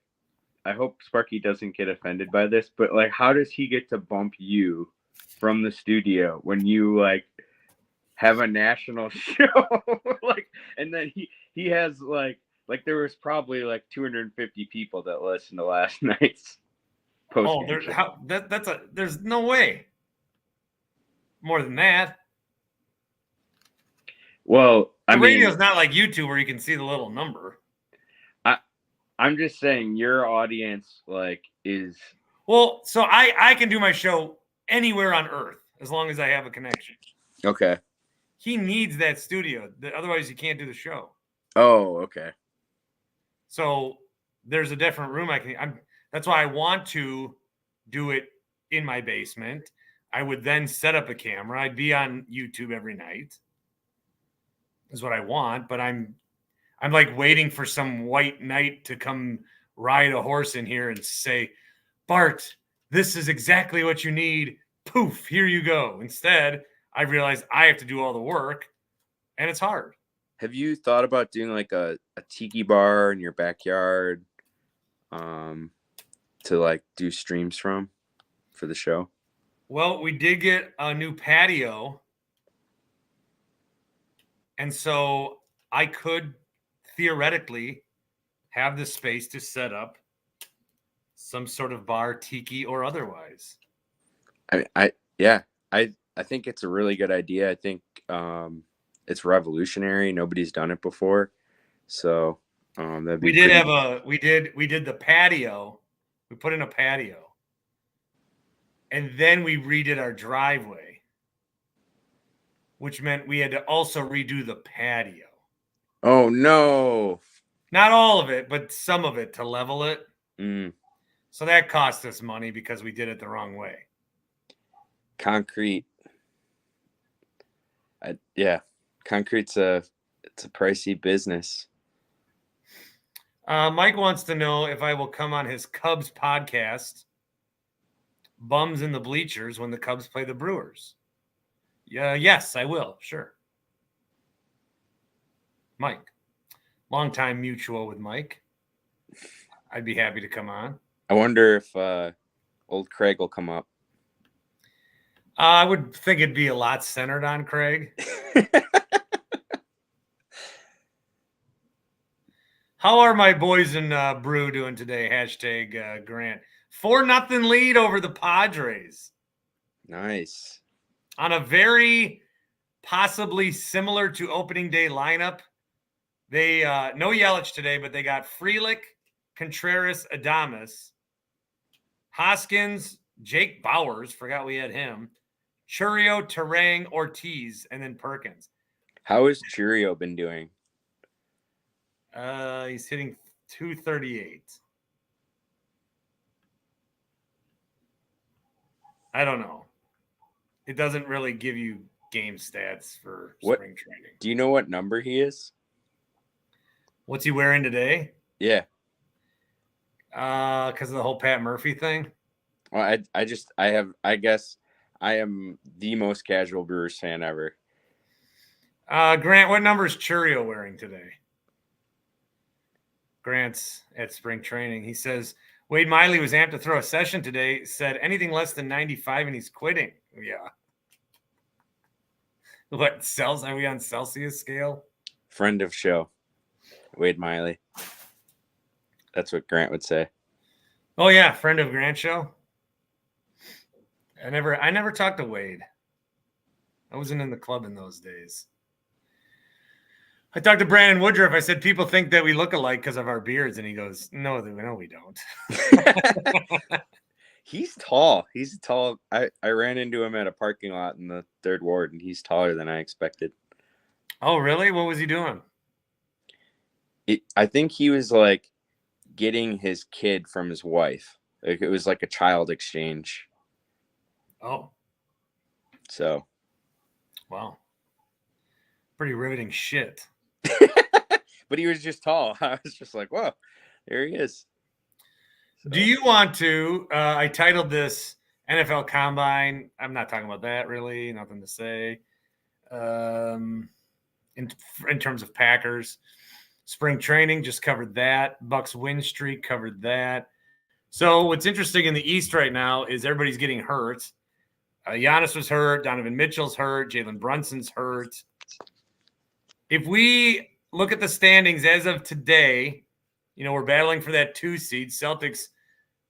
I hope Sparky doesn't get offended by this, but like, how does he get to bump you from the studio when you like have a national show? Like, and then he has like there was probably like 250 people that listened to last night's post. Oh, there's no way more than that. Well, the radio's not like YouTube where you can see the little number. I'm just saying your audience like is well, so I can do my show anywhere on earth as long as I have a connection. Okay. He needs that studio, otherwise you can't do the show. Oh, okay. So there's a different room that's why I want to do it in my basement. I would then set up a camera. I'd be on YouTube every night. Is what I want, but I'm like waiting for some white knight to come ride a horse in here and say, Bart, this is exactly what you need. Poof, here you go. Instead, I realize I have to do all the work, and it's hard. Have you thought about doing like a tiki bar in your backyard to like do streams for the show? Well, we did get a new patio. And so I could theoretically have the space to set up some sort of bar, tiki or otherwise. I think it's a really good idea. I think it's revolutionary. Nobody's done it before. So that'd be We did the patio. We put in a patio. And then we redid our driveway, which meant we had to also redo the patio. Oh no. Not all of it, but some of it to level it. Mm. So that cost us money because we did it the wrong way. Concrete. Concrete's it's a pricey business. Mike wants to know if I will come on his Cubs podcast, Bums in the Bleachers, when the Cubs play the Brewers. Yeah, yes, I will. Sure. Mike, longtime mutual with Mike. I'd be happy to come on. I wonder if old Craig will come up. I would think it'd be a lot centered on Craig. How are my boys in Brew doing today? Hashtag Grant. 4-0 lead over the Padres. Nice. On a very possibly similar to opening day lineup. They no Yelich today, but they got Frelick, Contreras, Adames, Hoskins, Jake Bowers, forgot we had him, Churio, Terang, Ortiz, and then Perkins. How has Churio been doing? He's hitting 238. I don't know. It doesn't really give you game stats for spring training. Do you know what number he is? What's he wearing today? Yeah. Because of the whole Pat Murphy thing. Well, I guess I am the most casual Brewers fan ever. Grant, what number is Churio wearing today? Grant's at spring training. He says Wade Miley was amped to throw a session today, said anything less than 95 and he's quitting. Yeah. What cells are we on Celsius scale? Friend of show. Wade Miley. That's what Grant would say. Oh yeah, friend of Grant show. I never talked to Wade. I wasn't in the club in those days. I talked to Brandon Woodruff. I said, people think that we look alike because of our beards. And he goes, no, we don't. He's tall. He's tall. I ran into him at a parking lot in the 3rd Ward, and he's taller than I expected. Oh, really? What was he doing? I think he was like getting his kid from his wife. Like it was like a child exchange. Oh. So. Wow. Pretty riveting shit. But he was just tall. I was just like, whoa, there he is. So. Do you want to, I titled this NFL Combine. I'm not talking about that really. Nothing to say. In terms of Packers. Spring training, just covered that. Bucks win streak, covered that. So what's interesting in the East right now is everybody's getting hurt. Giannis was hurt. Donovan Mitchell's hurt. Jalen Brunson's hurt. If we look at the standings as of today, we're battling for that 2 seed. Celtics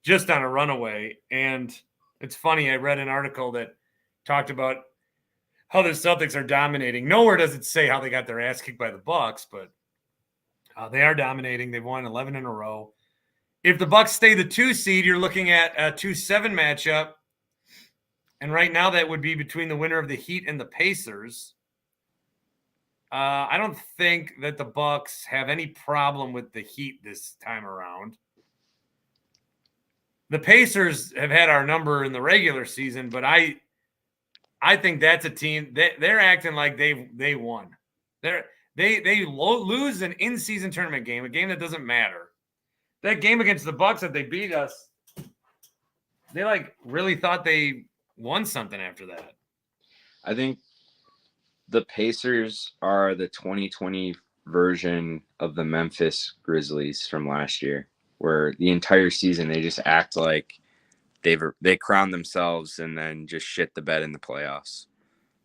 just on a runaway. And it's funny, I read an article that talked about how the Celtics are dominating. Nowhere does it say how they got their ass kicked by the Bucks, but they are dominating. They've won 11 in a row. If the Bucks stay the 2 seed, you're looking at a 2-7 matchup. And right now that would be between the winner of the Heat and the Pacers. I don't think that the Bucks have any problem with the Heat this time around. The Pacers have had our number in the regular season, but I think that's a team they're acting like they won. They lose an in-season tournament game, a game that doesn't matter. That game against the Bucks that they beat us, they really thought they won something after that. I think the Pacers are the 2020 version of the Memphis Grizzlies from last year, where the entire season they just act like they crowned themselves and then just shit the bed in the playoffs.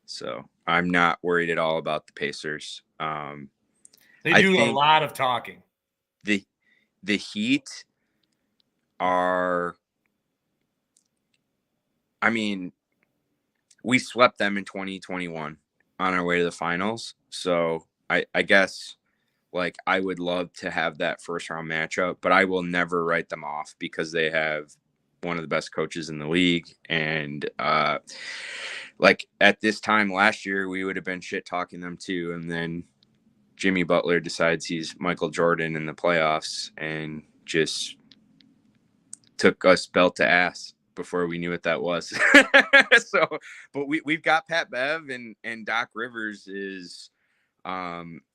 So I'm not worried at all about the Pacers. They do a lot of talking. The Heat are, I mean, we swept them in 2021 on our way to the finals. So I guess like I would love to have that first round matchup, but I will never write them off because they have one of the best coaches in the league. And like at this time last year, we would have been shit talking them too. And then Jimmy Butler decides he's Michael Jordan in the playoffs and just took us belt to ass before we knew what that was. So, but we've got Pat Bev and Doc Rivers is,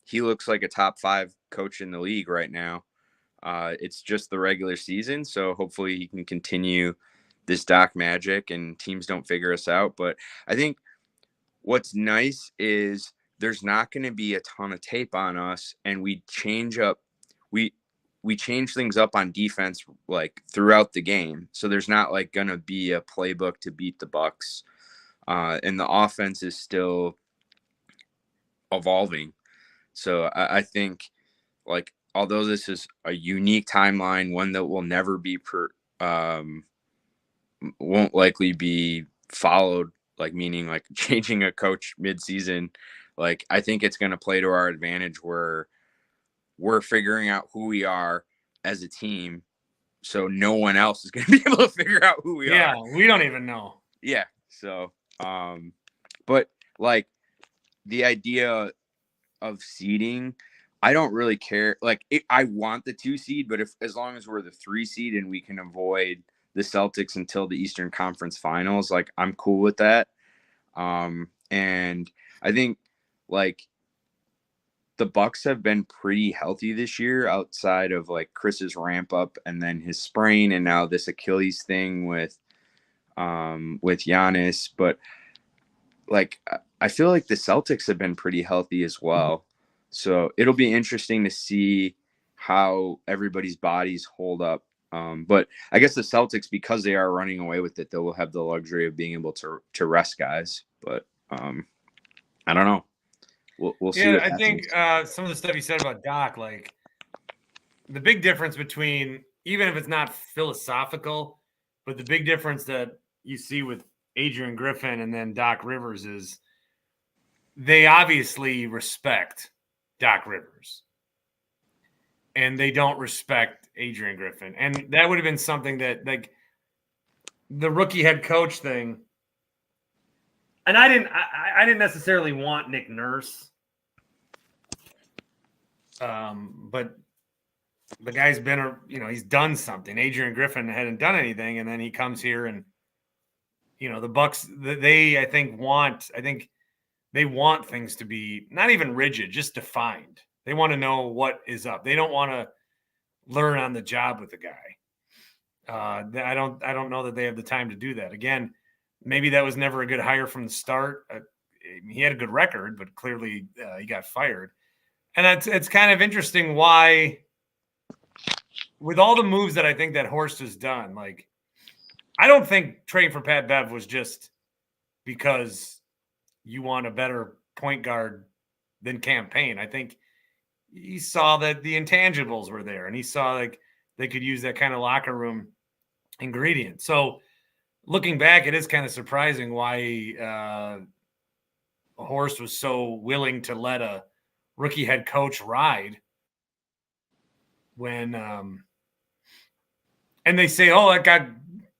he looks like a top 5 coach in the league right now. It's just the regular season. So hopefully he can continue this Doc magic and teams don't figure us out. But I think what's nice is there's not going to be a ton of tape on us, and we change things up on defense like throughout the game. So there's not like going to be a playbook to beat the Bucks. And the offense is still evolving. So I think like, although this is a unique timeline, one that will never be won't likely be followed, like meaning like changing a coach mid-season, like I think it's going to play to our advantage where we're figuring out who we are as a team. So no one else is going to be able to figure out who we are. Yeah, we don't even know. Yeah. So, but like the idea of seeding, I don't really care. Like I want the 2 seed, but as long as we're the 3 seed and we can avoid the Celtics until the Eastern Conference Finals, like I'm cool with that. And I think like the Bucks have been pretty healthy this year outside of like Chris's ramp up and then his sprain and now this Achilles thing with Giannis. But like I feel like the Celtics have been pretty healthy as well. So it'll be interesting to see how everybody's bodies hold up. But I guess the Celtics, because they are running away with it, they will have the luxury of being able to rest guys. But I don't know. We'll see. Yeah, I think some of the stuff you said about Doc, like the big difference between, even if it's not philosophical, but the big difference that you see with Adrian Griffin and then Doc Rivers is they obviously respect Doc Rivers and they don't respect Adrian Griffin. And that would have been something that like the rookie head coach thing. And I didn't necessarily want Nick Nurse. But the guy's been, he's done something. Adrian Griffin hadn't done anything. And then he comes here and, the Bucks, I think they want things to be not even rigid, just defined. They want to know what is up. They don't want to learn on the job with the guy. I don't know that they have the time to do that. Again, maybe that was never a good hire from the start. He had a good record, but clearly he got fired. And it's kind of interesting why, with all the moves that I think that Horst has done, like I don't think trading for Pat Bev was just because you want a better point guard than Campaign. I think he saw that the intangibles were there, and he saw like they could use that kind of locker room ingredient. So looking back, it is kind of surprising why Horst was so willing to let a rookie head coach ride when and they say, oh, I got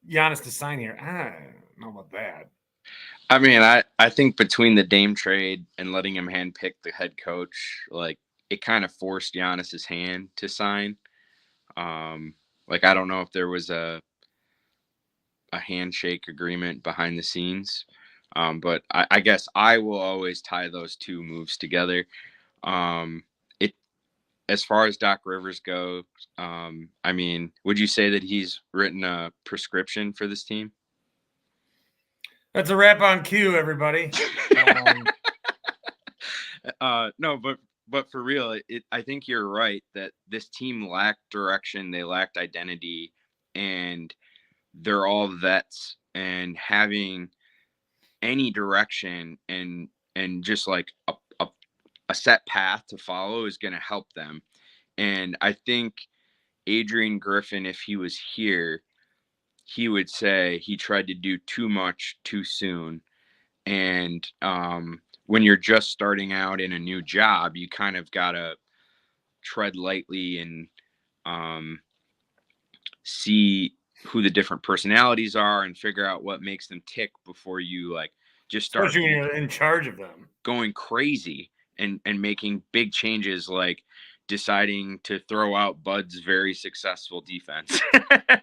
Giannis to sign here. I don't know about that. I mean, I think between the Dame trade and letting him handpick the head coach, like it kind of forced Giannis's hand to sign. Like I don't know if there was a handshake agreement behind the scenes, but I guess I will always tie those 2 moves together. As far as Doc Rivers goes, I mean, would you say that he's written a prescription for this team? That's a wrap on cue, everybody. No, but for real, I think you're right that this team lacked direction. They lacked identity, and they're all vets, and having any direction and just like a set path to follow is going to help them. And I think Adrian Griffin, if he was here, he would say he tried to do too much too soon. And when you're just starting out in a new job, you kind of got to tread lightly and see who the different personalities are and figure out what makes them tick before you like just start Especially when you're in charge of them. Going crazy and making big changes, like deciding to throw out Bud's very successful defense that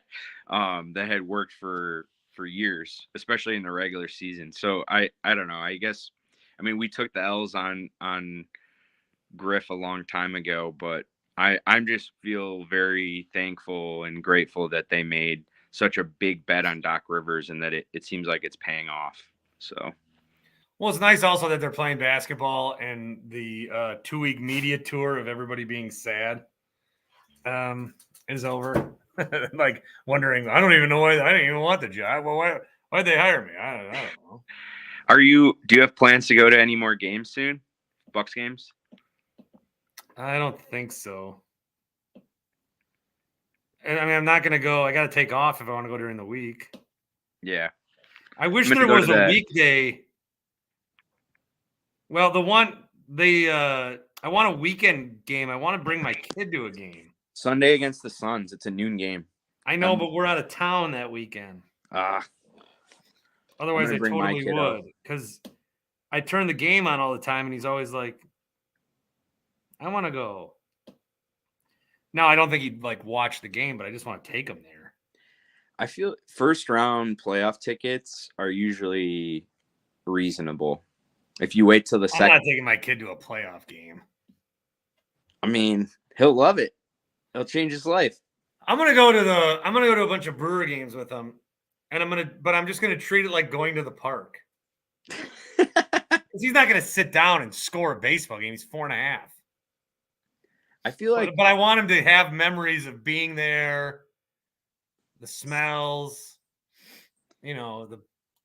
had worked for years, especially in the regular season. So I don't know. I guess, I mean, we took the L's on Griff a long time ago, but I'm just feel very thankful and grateful that they made such a big bet on Doc Rivers and that it seems like it's paying off. So. Well, it's nice also that they're playing basketball and the 2-week media tour of everybody being sad is over. Like wondering, I don't even know why I didn't even want the job. Well, why'd they hire me? I don't know. Do you have plans to go to any more games soon? Bucks games? I don't think so. And I mean, I'm not going to go. I got to take off if I want to go during the week. Yeah. I wish there was a weekday. Well, I want a weekend game. I want to bring my kid to a game. Sunday against the Suns. It's a noon game. I know, but we're out of town that weekend. Otherwise, I totally would. Because I turn the game on all the time, and he's always like, I want to go. Now, I don't think he'd like watch the game, but I just want to take him there. I feel first round playoff tickets are usually reasonable. If you wait till the second, I'm not taking my kid to a playoff game. I mean, he'll love it. It'll change his life. I'm gonna go to a bunch of Brewer games with him, and I'm just gonna treat it like going to the park. Because he's not gonna sit down and score a baseball game. He's 4.5. I feel like, but I want him to have memories of being there, the smells, the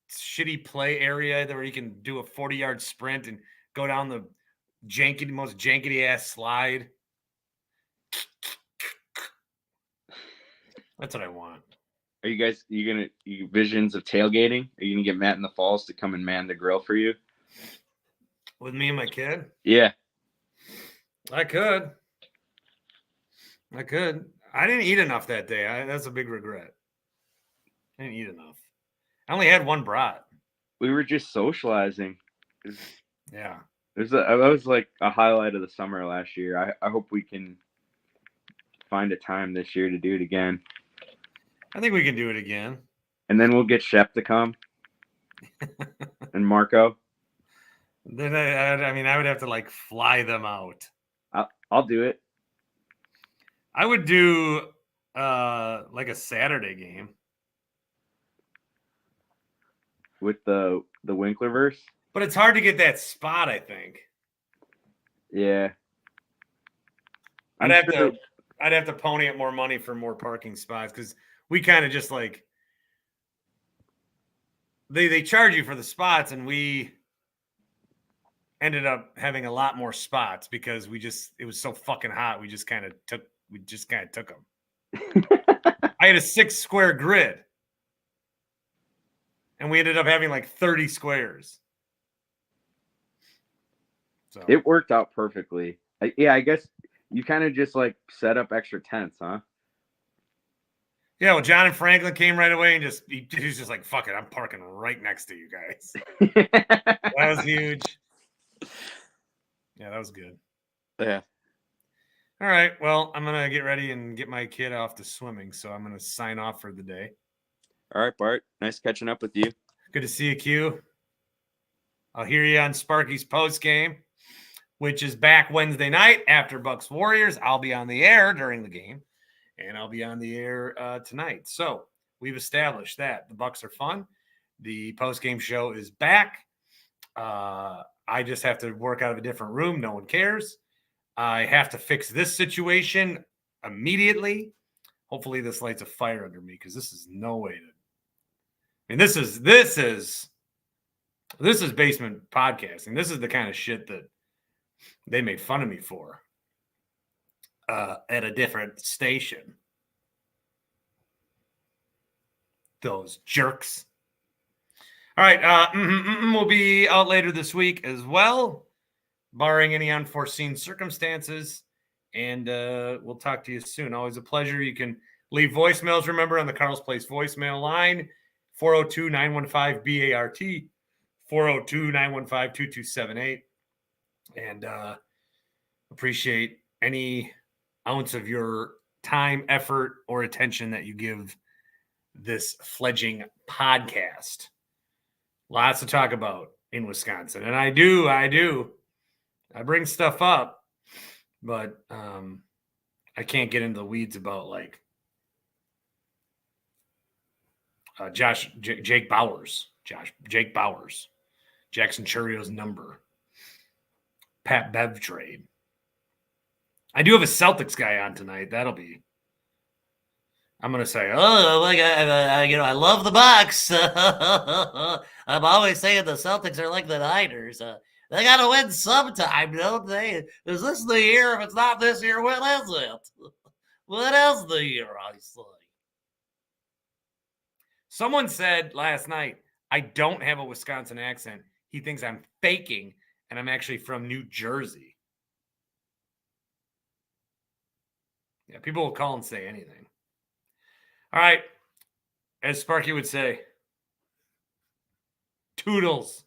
shitty play area where he can do a 40-yard sprint and go down the most jankety ass slide. That's what I want. Are you visions of tailgating? Are you gonna get Matt in the Falls to come and man the grill for you? With me and my kid? Yeah. I could. I didn't eat enough that day. That's a big regret. I didn't eat enough. I only had one brat. We were just socializing. Yeah. That was like a highlight of the summer last year. I hope we can find a time this year to do it again. I think we can do it again. And then we'll get Shep to come. And Marco. Then I would have to like fly them out. I'll do it. I would do like a Saturday game with the Winklerverse. But it's hard to get that spot, I think. Yeah. I'd have to pony up more money for more parking spots because we kind of just like they charge you for the spots, and we ended up having a lot more spots because it was so fucking hot. We just kind of took them. I had a 6-square grid, and we ended up having like 30 squares. So it worked out perfectly. I guess you kind of just like set up extra tents, huh? Yeah, well, John and Franklin came right away and he was just like, fuck it, I'm parking right next to you guys. That was huge. Yeah, that was good. Yeah. All right. Well, I'm going to get ready and get my kid off to swimming, so I'm going to sign off for the day. All right, Bart. Nice catching up with you. Good to see you, Q. I'll hear you on Sparky's post game, which is back Wednesday night after Bucks Warriors. I'll be on the air during the game, and I'll be on the air tonight. So we've established that the Bucks are fun. The post game show is back. I just have to work out of a different room. No one cares. I have to fix this situation immediately. Hopefully this lights a fire under me because this is no way to mean, this is basement podcasting. This is the kind of shit that they made fun of me for at a different station. Those jerks. All right. We'll be out later this week as well, barring any unforeseen circumstances. And we'll talk to you soon. Always a pleasure. You can leave voicemails, remember, on the Carl's Place voicemail line, 402-915-BART, 402-915-2278. And appreciate any ounce of your time, effort, or attention that you give this fledgling podcast. Lots to talk about in Wisconsin. And I do. I bring stuff up, but I can't get into the weeds about like Jake Bowers, Jackson Churrio's number, Pat Bev trade. I do have a Celtics guy on tonight. I'm going to say, I love the Bucks. I'm always saying the Celtics are like the Niners. They got to win sometime, don't they? Is this the year? If it's not this year, when is it? What is the year, I say? Someone said last night, I don't have a Wisconsin accent. He thinks I'm faking, and I'm actually from New Jersey. Yeah, people will call and say anything. All right. As Sparky would say, toodles.